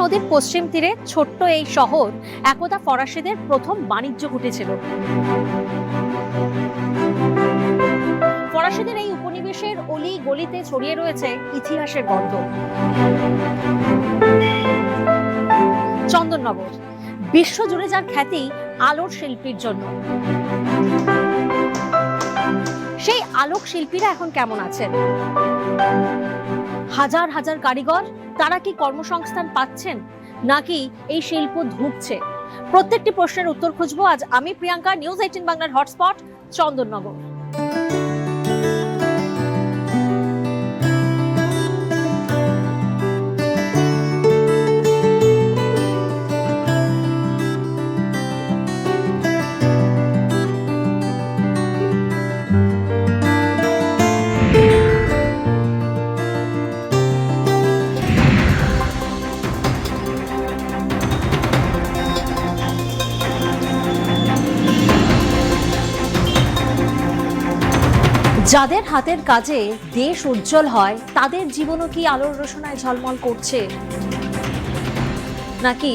নদীর পশ্চিম তীরে ছোট্ট এই শহর একদা ফরাসিদের প্রথম বাণিজ্য ঘটেছিল। ফরাসিদের এই উপনিবেশের অলি গলিতে ছড়িয়ে রয়েছে ইতিহাসের গন্ধ। চন্দননগর বিশ্বজুড়ে যার খ্যাতি আলোর শিল্পীর জন্য। সেই আলোক শিল্পীরা এখন কেমন আছেন? হাজার হাজার কারিগর, তারা কি কর্মসংস্থান পাচ্ছেন নাকি এই শিল্প ধুঁকছে? প্রত্যেকটি প্রশ্নের উত্তর খুঁজবো আজ আমি প্রিয়াঙ্কা। নিউজ 18 বাংলার হটস্পট চন্দননগর। যাদের হাতের কাজে দেশ উজ্জ্বল হয় তাদের জীবনও কি আলোর রোশনায় ঝলমল করছে, নাকি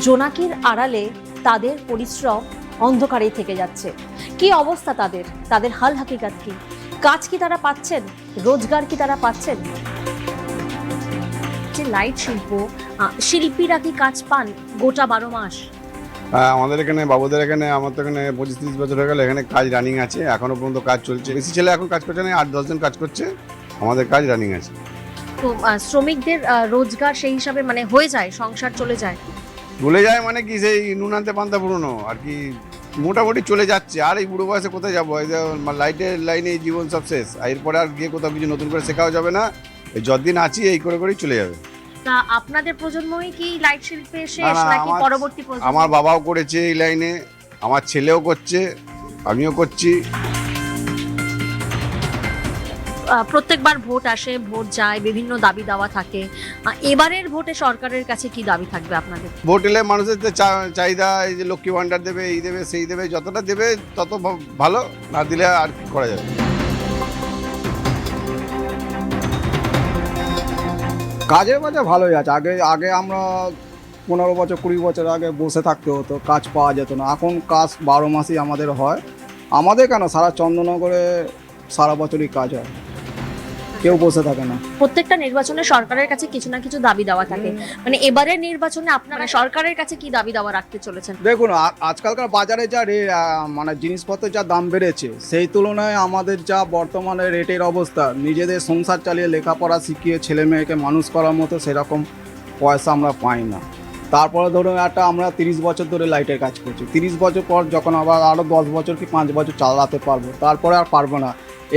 জোনাকির আড়ালে তাদের পরিশ্রম অন্ধকারেই থেকে যাচ্ছে? কি অবস্থা তাদের? তাদের হাল হাকিকাত কি? কাজ কি তারা পাচ্ছেন? রোজগার কি তারা পাচ্ছেন? যে লাইট শিল্প, শিল্পীরা কি কাজ পান গোটা 12 মাস? আমাদের এখানে বাবুদের এখানে, আমার তো এখানে 25-30 বছর হয়ে গেল, এখানে কাজ রানিং আছে, এখনো পর্যন্ত কাজ চলছে। বেশি ছেলে এখন কাজ করছে না, 8-10 জন কাজ করছে, আমাদের কাজ রানিং আছে। তো শ্রমিকদের রোজগার সেই হিসাবে মানে হয়ে যায়, সংসার চলে যায়? চলে যায় মানে কি, সেই নুন আনতে পান্তা পুরনো আর কি, মোটামুটি চলে যাচ্ছে। আর এই বুড়ো বয়সে কোথায় যাবো? এই যে লাইটের লাইনে জীবন সব শেষ, এরপরে আর গিয়ে কোথাও কিছু নতুন করে শেখাও যাবে না। এই যতদিন আছি এই করে করেই চলে যাবে। তা আপনাদের প্রজন্মই কি লাইট শিল্পে শেষ নাকি পরবর্তী প্রজন্ম? আমার বাবাও করেছে এই লাইনে, আমার ছেলেও করছে, আমিও করছি। প্রত্যেকবার ভোট আসে, ভোট যায়, বিভিন্ন দাবি দাওয়া থাকে। এবারের ভোটে সরকারের কাছে কি দাবি থাকবে আপনাদের? ভোট এলে মানুষের যে চাহিদা, এই যে লক্ষ্মী ভান্ডার দেবে, এই দেবে সেই দেবে, যতটা দেবে তত ভালো, না দিলে আর কি করা যাবে। কাজের বাজার ভালোই আছে। আগে আগে আমরা 15 বছর 20 বছর আগে বসে থাকতে হতো, কাজ পাওয়া যেত না। এখন কাজ 12 মাসই আমাদের হয়। আমাদের কেন, সারা চন্দননগরে সারা বছরই কাজ হয়, কেউ বসে থাকে না। প্রত্যেকটা নির্বাচনে সরকারের কাছে কিছু না কিছু দাবি দাওয়া থাকে। মানে এবারের নির্বাচনে আপনারা সরকারের কাছে কি দাবি দাওয়া রাখতে চলেছেন? দেখুন, আজকালকার বাজারে যা মানে জিনিসপত্রের যা দাম বেড়েছে, সেই তুলনায় আমাদের যা বর্তমানে রেটের অবস্থা, নিজেদের সংসার চালিয়ে লেখাপড়া শিখিয়ে ছেলে মেয়েকে মানুষ করার মতো সেরকম পয়সা আমরা পাই না। তারপরে ধরুন আমরা 30 বছর ধরে লাইটের কাজ করছি, 30 বছর পর যখন আবার আরও 10 বছর কি 5 বছর চালাতে পারবো, তারপরে আর পারবো না।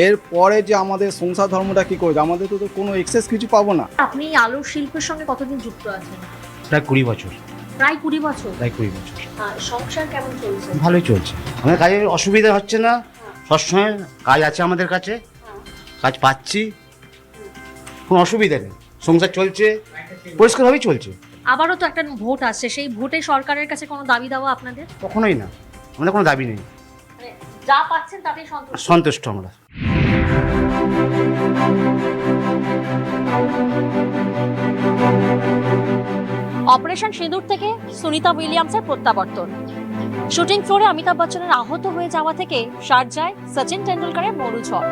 এরপরে যে আমাদের সংসার ধর্মটা কি করবে, আমাদের তো কোনো এক্সেস কিছু পাবো না। আপনি আলোর শিল্পের সঙ্গে কতদিন যুক্ত আছেন? প্রায় 20 বছর। প্রায় 20 বছর। প্রায় 20 বছর। সংসার কেমন চলছে? ভালোই চলছে, আমাদের কাজে অসুবিধা হচ্ছে না। সবসময় কাজ আছে আমাদের কাছে, কাজ পাচ্ছি, কোনো অসুবিধা নেই। সংসার চলছে, পরিষ্কারভাবেই চলছে। আবারও তো একটা ভোট আসছে, সেই ভোটে সরকারের কাছে কোনো দাবি দাওয়া আপনাদের? কখনোই না, আমাদের কোনো দাবি নেই। মানে যা পাচ্ছেন তাতেই সন্তুষ্ট? সন্তুষ্ট আমরা। অপারেশন সিঁদুর থেকে সুনিতা উইলিয়ামসের প্রত্যাবর্তন। শুটিং ফ্লোরে অমিতাভ বচ্চনের আহত হয়ে যাওয়া থেকে শারজায় সচিন টেন্ডুলকারের মরুঝড়,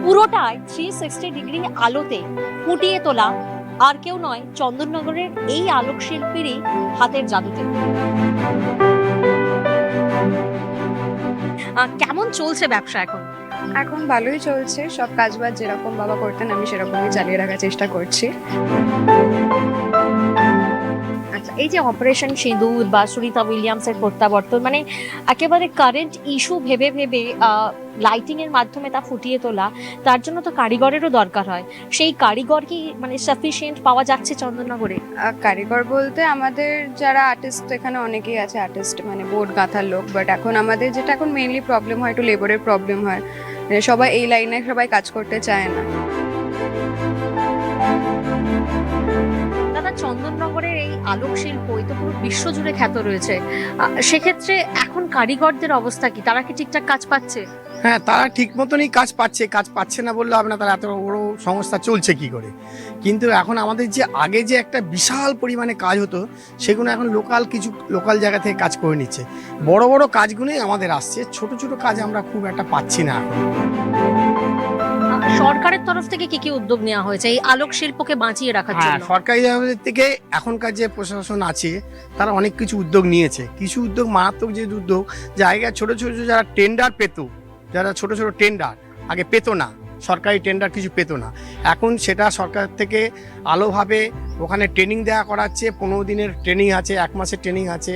পুরোটাই 360 ডিগ্রি আলোতে ফুটিয়ে তোলা আর কেউ নয়, চন্দননগরের এই আলোক শিল্পীরই হাতের জাদুতে। কেমন চলছে ব্যবসা এখন? এখন ভালোই চলছে, সব কাজবাজ যেরকম বাবা করতেন আমি সেরকমই চালিয়ে রাখার চেষ্টা করছি। আচ্ছা, এই যে অপারেশন সিঁদুর বা সুনিতা উইলিয়ামসের প্রত্যাবর্তন, মানে একেবারে কারেন্ট ইস্যু ভেবে ভেবে লাইটিং এর মাধ্যমে তা ফুটিয়ে তোলা, তার জন্য তো কারিগরেরও দরকার হয়। সেই কারিগর কি মানে সাফিসিয়েন্ট পাওয়া যাচ্ছে চন্দননগরে? কারিগর বলতে আমাদের যারা আর্টিস্ট, এখানে অনেকেই আছে আর্টিস্ট, মানে বোর্ড গাঁথার লোক। বাট এখন আমাদের যেটা এখন মেইনলি প্রবলেম হয়, একটু লেবারের প্রবলেম হয়। মানে সবাই এই লাইনে সবাই কাজ করতে চায় না। দাদা, চন্দননগরের এই আলোক শিল্প এই তো পুরো বিশ্বজুড়ে খ্যাত রয়েছে, সেক্ষেত্রে এখন কারিগরদের অবস্থা কি? তারা কি ঠিকঠাক কাজ পাচ্ছে? হ্যাঁ, তারা ঠিক মতনই কাজ পাচ্ছে না বললে হবে না। তারা এত বড় সংস্থা চলছে কি করে? কিন্তু এখন আমাদের যে আগে যে একটা বিশাল পরিমাণে কাজ হতো, সেগুলো এখন লোকাল জায়গা থেকে কাজ করে নিচ্ছে। বড় বড় কাজগুলোই আমাদের আসছে, ছোট ছোট কাজ আমরা খুব একটা পাচ্ছি না এখন। সরকারের তরফ থেকে কি কি উদ্যোগ নেওয়া হয়েছে এই আলোক শিল্পকে বাঁচিয়ে রাখার হ্যাঁ, জন্য? সরকারি জায়গা থেকে এখনকার যে প্রশাসন আছে তারা অনেক কিছু উদ্যোগ নিয়েছে। কিছু উদ্যোগ মারাত্মক, যে উদ্যোগ জায়গায় ছোট ছোট যারা টেন্ডার পেত, যারা ছোট ছোট টেন্ডার আগে পেত না, সরকারি টেন্ডার কিছু পেত না, এখন সেটা সরকার থেকে আলোভাবে ওখানে ট্রেনিং দেওয়া করাচ্ছে। 15 দিনের ট্রেনিং আছে, 1 মাসের ট্রেনিং আছে,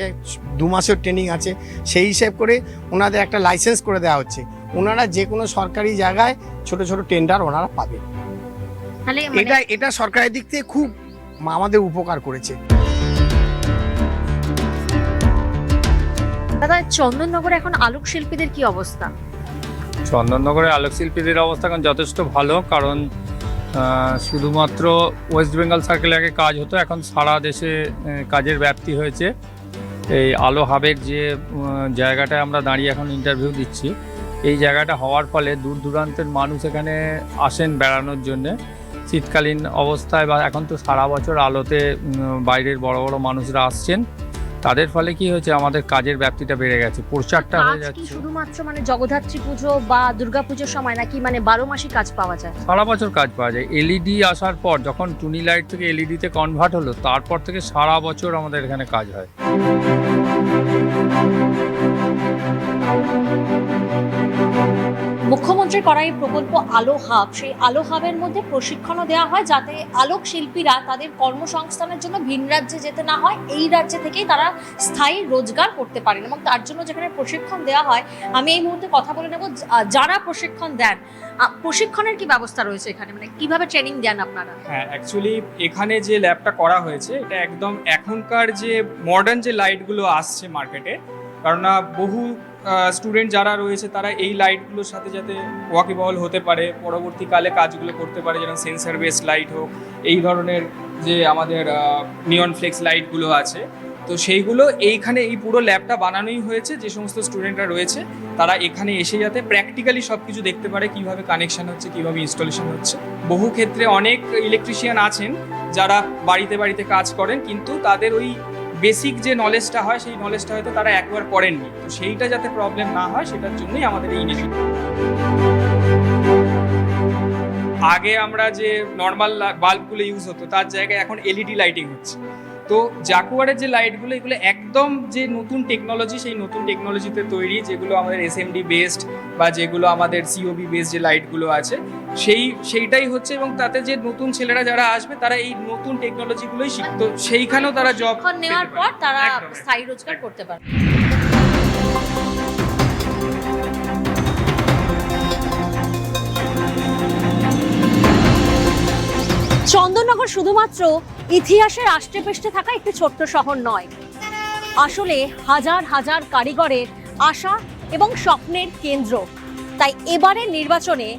2 মাসের ট্রেনিং আছে। সেই হিসেব করে ওনাদের একটা লাইসেন্স করে দেওয়া হচ্ছে। ওনারা যে কোনো সরকারি জায়গায় ছোট ছোট টেন্ডার ওনারা পাবে। তাহলে এটা সরকারের দিক থেকে খুব আমাদের উপকার করেছে। দাদা, চন্দননগরে এখন আলোক শিল্পীদের কি অবস্থা? চন্দননগরে আলোকশিল্পীদের অবস্থা এখন যথেষ্ট ভালো, কারণ শুধুমাত্র ওয়েস্ট বেঙ্গল সার্কেলে আগে কাজ হতো, এখন সারা দেশে কাজের ব্যাপ্তি হয়েছে। এই আলো হাবের যে জায়গাটায় আমরা দাঁড়িয়ে এখন ইন্টারভিউ দিচ্ছি, এই জায়গাটা হওয়ার ফলে দূর দূরান্তের মানুষ এখানে আসেন বেড়ানোর জন্যে। শীতকালীন অবস্থায় বা এখন তো সারা বছর আলোতে বাইরের বড় বড় মানুষরা আসছেন, তাদের ফলে কি হয়েছে, আমাদের কাজের ব্যাপ্তিটা বেড়ে গেছে, প্রচারটা হয়ে কাজ কি যাচ্ছে। শুধুমাত্র মানে জগদ্ধাত্রী পুজো বা দুর্গাপুজোর সময়, নাকি মানে 12 মাসই কাজ পাওয়া যায়? সারা বছর কাজ পাওয়া যায়। এলইডি আসার পর, যখন টুনি লাইট থেকে এলইডিতে কনভার্ট হলো, তারপর থেকে সারা বছর আমাদের এখানে কাজ হয়। মুখ্যমন্ত্রীর করা এই প্রকল্প আলো হাব, সেই আলো হাবের মধ্যে প্রশিক্ষণও দেওয়া হয় যাতে আলোক শিল্পীরা তাদের কর্মসংস্থানের জন্য ভিন রাজ্যে যেতে না হয়, এই রাজ্যে থেকেই তারা স্থায়ী রোজগার করতে পারেন। এবং তার জন্য যেখানে প্রশিক্ষণ দেওয়া হয়, আমি এই মুহূর্তে কথা বলে নেব যারা প্রশিক্ষণ দেন। প্রশিক্ষণের কি ব্যবস্থা রয়েছে এখানে, মানে কিভাবে ট্রেনিং দেন আপনারা? হ্যাঁ, অ্যাকচুয়ালি এখানে যে ল্যাবটা করা হয়েছে, এটা একদম এখনকার যে মডার্ন যে লাইটগুলো আসছে মার্কেটে, কারণ বহু স্টুডেন্ট যারা রয়েছে তারা এই লাইটগুলোর সাথে যাতে ওয়াকিবহল হতে পারে, পরবর্তীকালে কাজগুলো করতে পারে, যেমন সেন্সার বেস লাইট হোক, এই ধরনের যে আমাদের নিয়ন ফ্লেক্স লাইটগুলো আছে, তো সেইগুলো এইখানে এই পুরো ল্যাবটা বানানোই হয়েছে। যে সমস্ত স্টুডেন্টরা রয়েছে তারা এখানে এসে যাতে প্র্যাকটিক্যালি সব কিছু দেখতে পারে, কীভাবে কানেকশান হচ্ছে, কীভাবে ইনস্টলেশন হচ্ছে। বহু ক্ষেত্রে অনেক ইলেকট্রিশিয়ান আছেন যারা বাড়িতে বাড়িতে কাজ করেন, কিন্তু তাদের ওই বেসিক যে নলেজটা হয়, সেই নলেজটা হয়তো তারা একবার করেননি। তো সেইটা যাতে প্রবলেম না হয়, সেটার জন্যই আমাদের এই ইনিশিয়েটিভ। আগে আমরা যে নর্মাল বাল্বগুলো ইউজ হতো, তার জায়গায় এখন এলইডি লাইটিং হচ্ছে। তো জাকুয়ারের যে লাইটগুলো, এগুলো একদম যে নতুন টেকনোলজি, সেই নতুন টেকনোলজিতে তৈরি, যেগুলো আমাদের এসএমডি বেসড বা যেগুলো আমাদের সিওবি বেসড যে লাইটগুলো আছে, সেইটাই হচ্ছে। এবং তাতে যে নতুন ছেলেরা যারা আসবে, তারা এই নতুন টেকনোলজিগুলোই শিখতো, সেইখানেও তারা জব নেওয়ার পর তারা স্থায়ী রোজগার করতে পারে। চন্দননগর শুধুমাত্র ইতিহাসের আষ্টেপৃষ্ঠে থাকা একটি ছোট্ট শহর নয়, আসলে হাজার হাজার কারিগরের আশা এবং স্বপ্নের কেন্দ্র। তাই এবারের নির্বাচনে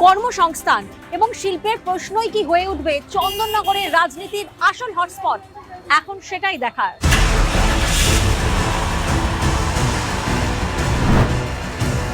কর্মসংস্থান এবং শিল্পের প্রশ্নই কি হয়ে উঠবে চন্দননগরের রাজনীতির আসল হটস্পট? এখন সেটাই দেখার।